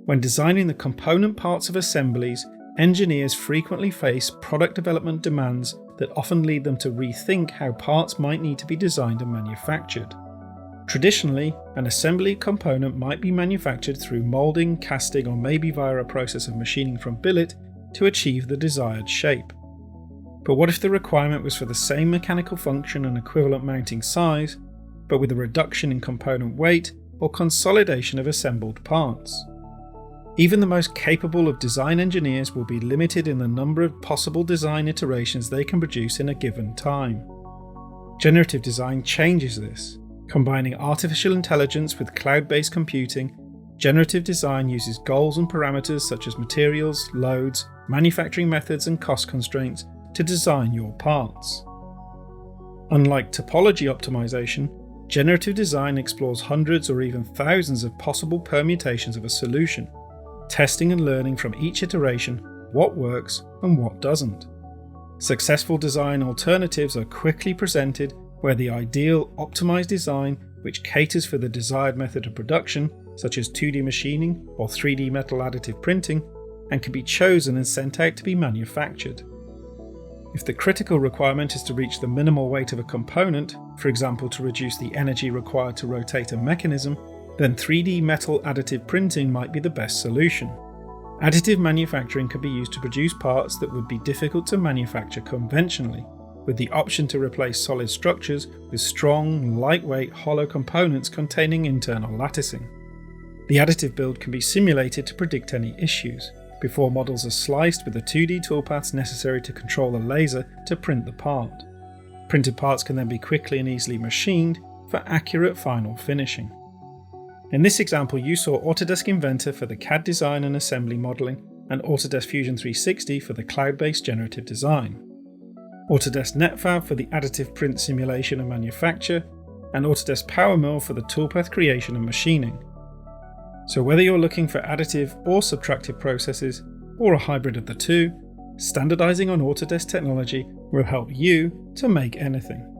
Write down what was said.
When designing the component parts of assemblies, engineers frequently face product development demands that often lead them to rethink how parts might need to be designed and manufactured. Traditionally, an assembly component might be manufactured through moulding, casting, or maybe via a process of machining from billet to achieve the desired shape. But what if the requirement was for the same mechanical function and equivalent mounting size, but with a reduction in component weight or consolidation of assembled parts? Even the most capable of design engineers will be limited in the number of possible design iterations they can produce in a given time. Generative design changes this. Combining artificial intelligence with cloud-based computing, generative design uses goals and parameters such as materials, loads, manufacturing methods, and cost constraints to design your parts. Unlike topology optimization, generative design explores hundreds or even thousands of possible permutations of a solution, testing and learning from each iteration what works and what doesn't. Successful design alternatives are quickly presented where the ideal optimized design, which caters for the desired method of production, such as 2D machining or 3D metal additive printing, and can be chosen and sent out to be manufactured. If the critical requirement is to reach the minimal weight of a component, for example to reduce the energy required to rotate a mechanism, then 3D metal additive printing might be the best solution. Additive manufacturing can be used to produce parts that would be difficult to manufacture conventionally, with the option to replace solid structures with strong, lightweight, hollow components containing internal latticing. The additive build can be simulated to predict any issues, before models are sliced with the 2D toolpaths necessary to control the laser to print the part. Printed parts can then be quickly and easily machined for accurate final finishing. In this example, you saw Autodesk Inventor for the CAD design and assembly modelling, and Autodesk Fusion 360 for the cloud-based generative design. Autodesk NetFab for the additive print simulation and manufacture, and Autodesk PowerMill for the toolpath creation and machining. So whether you're looking for additive or subtractive processes, or a hybrid of the two, standardizing on Autodesk technology will help you to make anything.